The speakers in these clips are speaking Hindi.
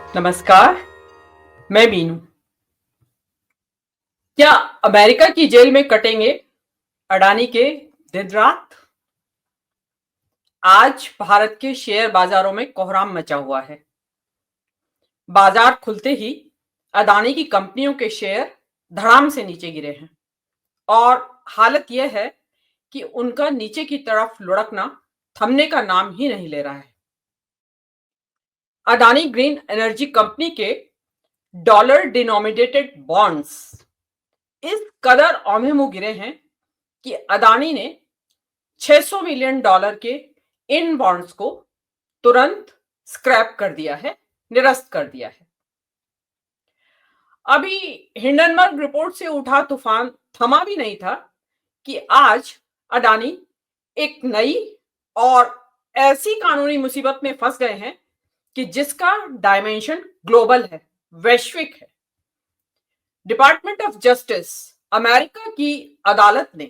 नमस्कार। मैं बीनू। क्या अमेरिका की जेल में कटेंगे अडानी के दिन रात? आज भारत के शेयर बाजारों में कोहराम मचा हुआ है। बाजार खुलते ही अडानी की कंपनियों के शेयर धड़ाम से नीचे गिरे हैं और हालत यह है कि उनका नीचे की तरफ लुढ़कना थमने का नाम ही नहीं ले रहा है। अडानी ग्रीन एनर्जी कंपनी के डॉलर डिनोमिनेटेड बॉन्ड्स इस कदर औंधे मुंह गिरे हैं कि अडानी ने $600 मिलियन के इन बॉन्ड्स को तुरंत स्क्रैप कर दिया है, निरस्त कर दिया है। अभी हिंडनबर्ग रिपोर्ट से उठा तूफान थमा भी नहीं था कि आज अडानी एक नई और ऐसी कानूनी मुसीबत में फंस गए हैं कि जिसका डायमेंशन ग्लोबल है, वैश्विक है। डिपार्टमेंट ऑफ जस्टिस अमेरिका की अदालत ने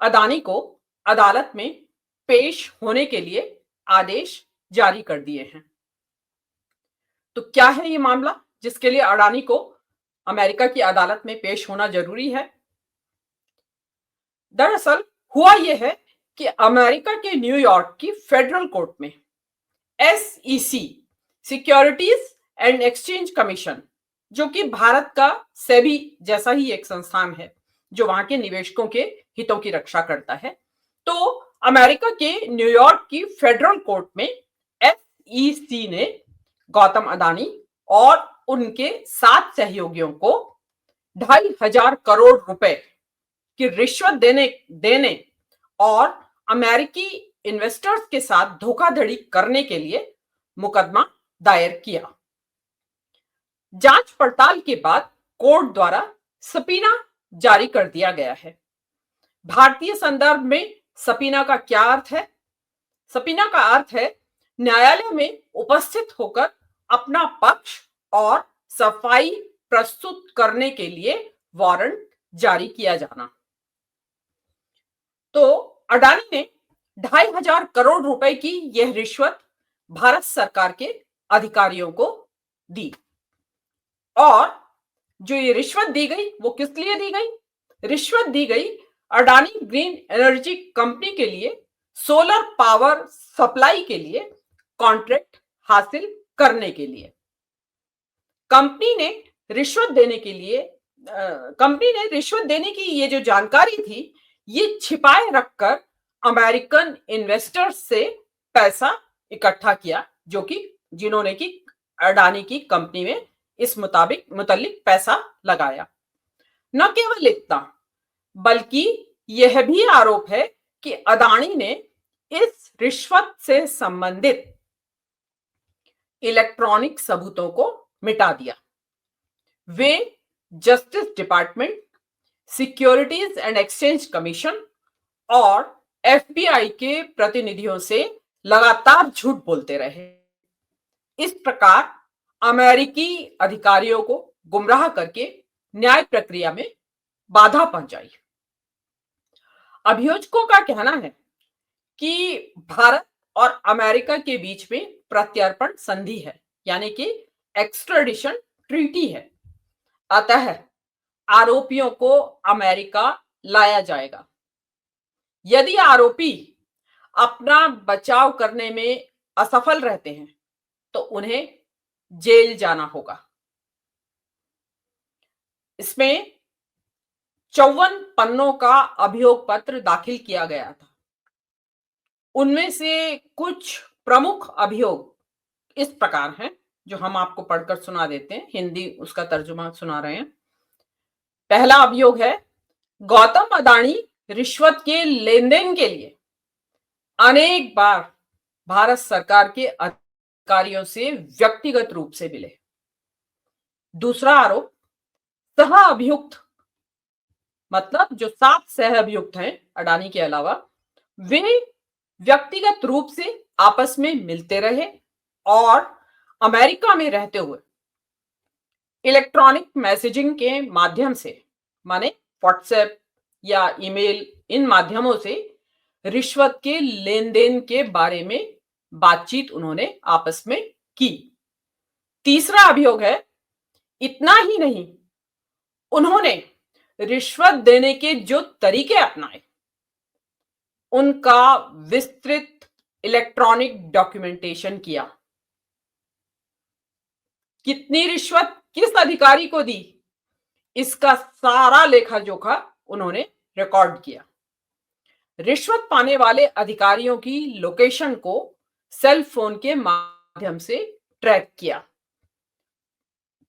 अडानी को अदालत में पेश होने के लिए आदेश जारी कर दिए हैं। तो क्या है ये मामला जिसके लिए अडानी को अमेरिका की अदालत में पेश होना जरूरी है? दरअसल हुआ यह है कि अमेरिका के न्यूयॉर्क की फेडरल कोर्ट में SEC securities and exchange commission, जो कि भारत का सेबी जैसा ही एक संस्थान है जो वहां के निवेशकों के हितों की रक्षा करता है, तो अमेरिका के न्यूयॉर्क की फेडरल कोर्ट में SEC ने गौतम अडानी और उनके 7 सहयोगियों को 2,500 करोड़ रुपए की रिश्वत देने और अमेरिकी इन्वेस्टर्स के साथ धोखाधड़ी करने के लिए मुकदमा दायर किया। जांच पड़ताल के बाद कोर्ट द्वारा सबीना जारी कर दिया गया है। भारतीय संदर्भ में सबीना का क्या अर्थ है? सबीना का अर्थ है न्यायालय में उपस्थित होकर अपना पक्ष और सफाई प्रस्तुत करने के लिए वारंट जारी किया जाना। तो अडानी ने 2,500 करोड़ रुपए की यह रिश्वत भारत सरकार के अधिकारियों को दी। और जो ये रिश्वत दी गई वो किस लिए दी गई? रिश्वत दी गई अडानी ग्रीन एनर्जी कंपनी के लिए सोलर पावर सप्लाई के लिए कॉन्ट्रैक्ट हासिल करने के लिए। कंपनी ने रिश्वत देने की ये जो जानकारी थी ये छिपाए रखकर अमेरिकन इन्वेस्टर्स से पैसा इकट्ठा किया, जो कि जिन्होंने की अडानी की कंपनी में इस मुताबिक पैसा लगाया। न केवल इतना, बल्कि यह भी आरोप है कि अडानी ने इस रिश्वत से संबंधित इलेक्ट्रॉनिक सबूतों को मिटा दिया। वे justice department, securities and exchange commission और FBI के प्रतिनिधियों से लगातार झूठ बोलते रहे। इस प्रकार अमेरिकी अधिकारियों को गुमराह करके न्याय प्रक्रिया में बाधा पहुंचाई। अभियोजकों का कहना है कि भारत और अमेरिका के बीच में प्रत्यर्पण संधि है, यानी कि एक्स्ट्राडिशन ट्रीटी है। अतः आरोपियों को अमेरिका लाया जाएगा। यदि आरोपी अपना बचाव करने में असफल रहते हैं तो उन्हें जेल जाना होगा। इसमें 54 पन्नों का अभियोग पत्र दाखिल किया गया था। उनमें से कुछ प्रमुख अभियोग इस प्रकार हैं, जो हम आपको पढ़कर सुना देते हैं। हिंदी उसका तर्जुमा सुना रहे हैं। पहला अभियोग है, गौतम अडानी रिश्वत के लेन देन के लिए अनेक बार भारत सरकार के अधिकारियों से व्यक्तिगत रूप से मिले। दूसरा आरोप, सह अभियुक्त, मतलब जो 7 सह अभियुक्त हैं अडानी के अलावा, वे व्यक्तिगत रूप से आपस में मिलते रहे और अमेरिका में रहते हुए इलेक्ट्रॉनिक मैसेजिंग के माध्यम से, माने व्हाट्सएप या ईमेल, इन माध्यमों से रिश्वत के लेन देन के बारे में बातचीत उन्होंने आपस में की। तीसरा अभियोग है, इतना ही नहीं, उन्होंने रिश्वत देने के जो तरीके अपनाए उनका विस्तृत इलेक्ट्रॉनिक डॉक्यूमेंटेशन किया। कितनी रिश्वत किस अधिकारी को दी, इसका सारा लेखा जोखा उन्होंने रिकॉर्ड किया। रिश्वत पाने वाले अधिकारियों की लोकेशन को सेल फोन के माध्यम से ट्रैक किया।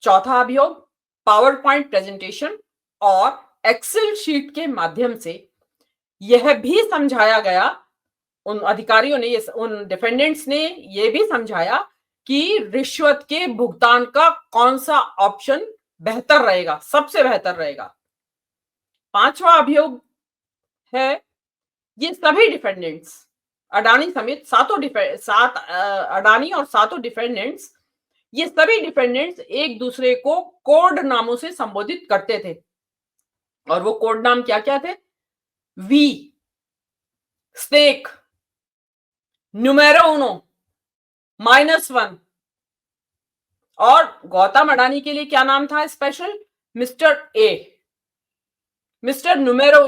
चौथा अभियोग, पावर पॉइंट प्रेजेंटेशन और एक्सेल शीट के माध्यम से यह भी समझाया गया, उन अधिकारियों ने, उन डिफेंडेंट्स ने यह भी समझाया कि रिश्वत के भुगतान का कौन सा ऑप्शन बेहतर रहेगा, सबसे बेहतर रहेगा। पांचवा अभियोग है, ये सभी डिफेंडेंट्स, अडानी समेत अडानी और सातों डिफेंडेंट्स, ये सभी डिफेंडेंट्स एक दूसरे को कोड नामों से संबोधित करते थे। और वो कोड नाम क्या क्या थे? V, snake, numero uno, -1। और गौतम अडानी के लिए क्या नाम था स्पेशल? Mister A, mister numero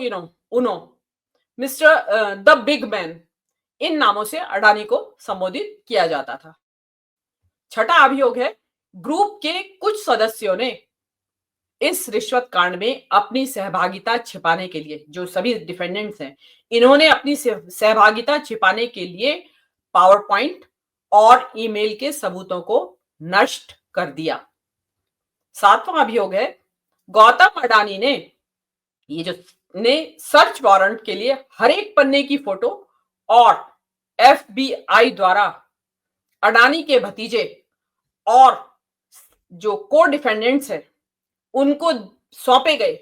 uno, mister the big man. इन नामों से अडानी को संबोधित किया जाता था। छठा अभियोग है, ग्रुप के कुछ सदस्यों ने इस रिश्वत कांड में अपनी सहभागिता छिपाने के लिए, जो सभी डिफेंडेंट्स हैं, इन्होंने अपनी सहभागिता छिपाने के लिए पावर पॉइंट और ईमेल के सबूतों को नष्ट कर दिया। सातवां अभियोग है, गौतम अडानी ने सर्च वारंट के लिए हर एक पन्ने की फोटो और FBI द्वारा अडानी के भतीजे और जो को डिफेंडेंट्स हैं उनको सौंपे गए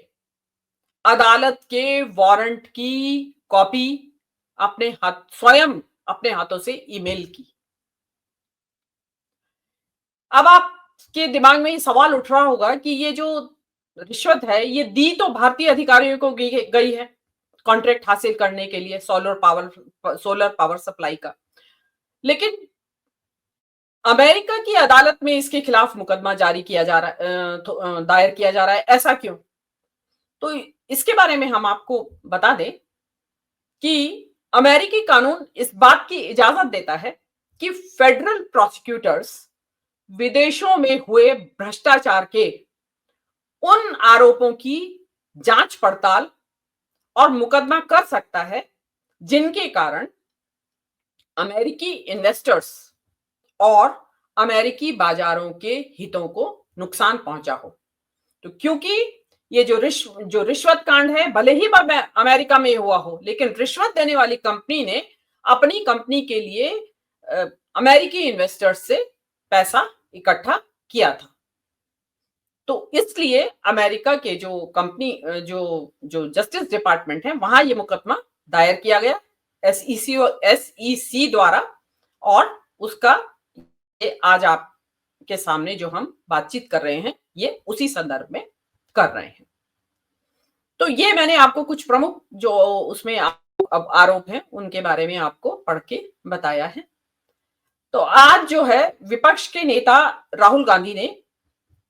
अदालत के वारंट की कॉपी स्वयं अपने हाथों से ईमेल की। अब आपके दिमाग में ये सवाल उठ रहा होगा कि ये जो रिश्वत है ये दी तो भारतीय अधिकारियों को गई है कॉन्ट्रैक्ट हासिल करने के लिए सोलर पावर सप्लाई का, लेकिन अमेरिका की अदालत में इसके खिलाफ मुकदमा दायर किया जा रहा है, ऐसा क्यों? तो इसके बारे में हम आपको बता दें कि अमेरिकी कानून इस बात की इजाजत देता है कि फेडरल प्रोसिक्यूटर्स विदेशों में हुए भ्रष्टाचार के उन आरोपों की जांच पड़ताल और मुकदमा कर सकता है जिनके कारण अमेरिकी इन्वेस्टर्स और अमेरिकी बाजारों के हितों को नुकसान पहुंचा हो। तो क्योंकि ये जो रिश्वत कांड है, भले ही अमेरिका में हुआ हो, लेकिन रिश्वत देने वाली कंपनी ने अपनी कंपनी के लिए अमेरिकी इन्वेस्टर्स से पैसा इकट्ठा किया था। तो इसलिए अमेरिका के जो कंपनी जो जस्टिस डिपार्टमेंट है वहां ये मुकदमा दायर किया गया SEC द्वारा, और उसका आज आपके सामने जो हम बातचीत कर रहे हैं ये उसी संदर्भ में कर रहे हैं। तो ये मैंने आपको कुछ प्रमुख जो उसमें आरोप हैं उनके बारे में आपको पढ़ के बताया है। तो आज जो है विपक्ष के नेता राहुल गांधी ने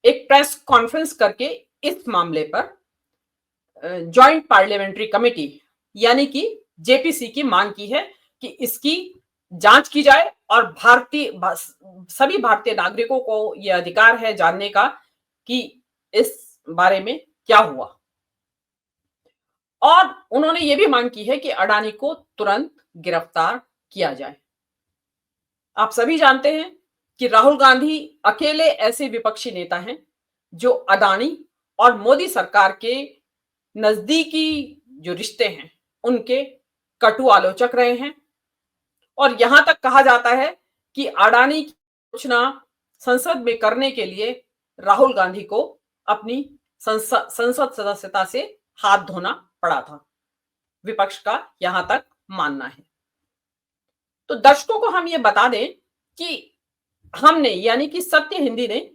एक प्रेस कॉन्फ्रेंस करके इस मामले पर जॉइंट पार्लियामेंट्री कमेटी यानी कि JPC की मांग की है कि इसकी जांच की जाए और सभी भारतीय नागरिकों को यह अधिकार है जानने का कि इस बारे में क्या हुआ। और उन्होंने यह भी मांग की है कि अडानी को तुरंत गिरफ्तार किया जाए। आप सभी जानते हैं कि राहुल गांधी अकेले ऐसे विपक्षी नेता हैं जो अडानी और मोदी सरकार के नजदीकी जो रिश्ते हैं उनके कटु आलोचक रहे हैं, और यहां तक कहा जाता है कि अडानी की आलोचना संसद में करने के लिए राहुल गांधी को अपनी संसद सदस्यता से हाथ धोना पड़ा था। विपक्ष का यहां तक मानना है। तो दर्शकों को हम ये बता दें कि हमने यानी कि सत्य हिंदी ने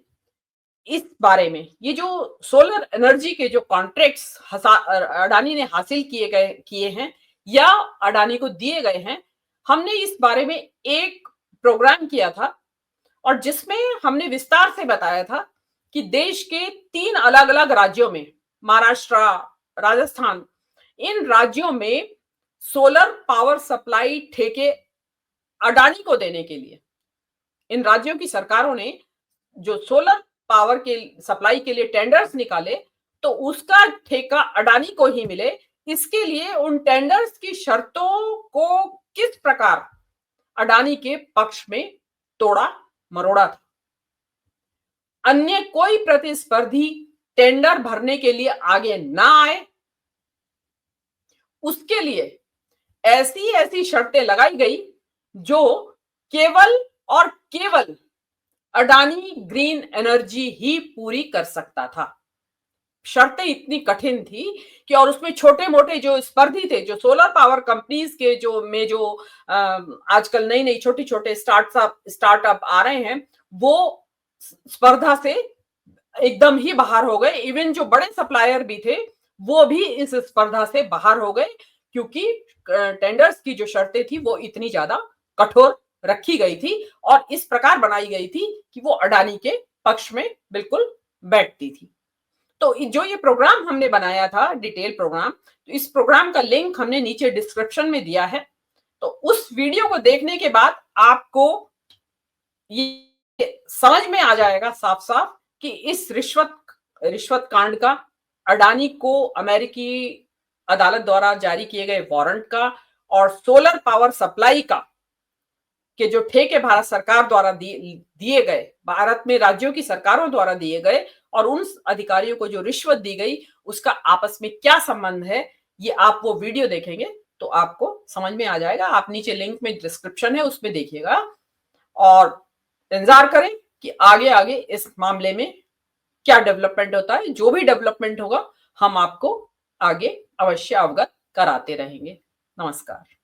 इस बारे में ये जो सोलर एनर्जी के जो कॉन्ट्रैक्ट्स अडानी ने हासिल किए हैं या अडानी को दिए गए हैं, हमने इस बारे में एक प्रोग्राम किया था और जिसमें हमने विस्तार से बताया था कि देश के 3 अलग-अलग राज्यों में, महाराष्ट्र, राजस्थान, इन राज्यों में सोलर पावर सप्लाई ठेके अडानी को देने के लिए इन राज्यों की सरकारों ने जो सोलर पावर के सप्लाई के लिए टेंडर्स निकाले, तो उसका ठेका अडानी को ही मिले, इसके लिए उन टेंडर्स की शर्तों को किस प्रकार अडानी के पक्ष में तोड़ा मरोड़ा था। अन्य कोई प्रतिस्पर्धी टेंडर भरने के लिए आगे ना आए, उसके लिए ऐसी ऐसी शर्तें लगाई गई जो केवल और केवल अडानी ग्रीन एनर्जी ही पूरी कर सकता था। शर्तें इतनी कठिन थी कि और उसमें छोटे-मोटे जो स्पर्धी थे, जो सोलर पावर कंपनीज के जो आजकल नई-नई छोटे-छोटे स्टार्टअप आ रहे हैं, वो स्पर्धा से एकदम ही बाहर हो गए। इवन जो बड़े सप्लायर भी थे, वो भी इस स्पर्धा से बाहर हो गए, क्योंकि टेंडर्स की जो शर्तें थी वो इतनी ज्यादा कठोर रखी गई थी और इस प्रकार बनाई गई थी कि वो अडानी के पक्ष में बिल्कुल बैठती थी। तो जो ये प्रोग्राम हमने बनाया था, डिटेल प्रोग्राम, तो इस प्रोग्राम का लिंक हमने नीचे डिस्क्रिप्शन में दिया है। तो उस वीडियो को देखने के बाद आपको ये समझ में आ जाएगा साफ साफ कि इस रिश्वत कांड का, अडानी को अमेरिकी अदालत द्वारा जारी किए गए वारंट का और सोलर पावर सप्लाई का के जो ठेके भारत सरकार द्वारा दिए गए, भारत में राज्यों की सरकारों द्वारा दिए गए और उन अधिकारियों को जो रिश्वत दी गई, उसका आपस में क्या संबंध है, ये आप वो वीडियो देखेंगे तो आपको समझ में आ जाएगा। आप नीचे लिंक में डिस्क्रिप्शन है, उसमें देखिएगा और इंतजार करें कि आगे आगे इस मामले में क्या डेवलपमेंट होता है। जो भी डेवलपमेंट होगा हम आपको आगे अवश्य अवगत कराते रहेंगे। नमस्कार।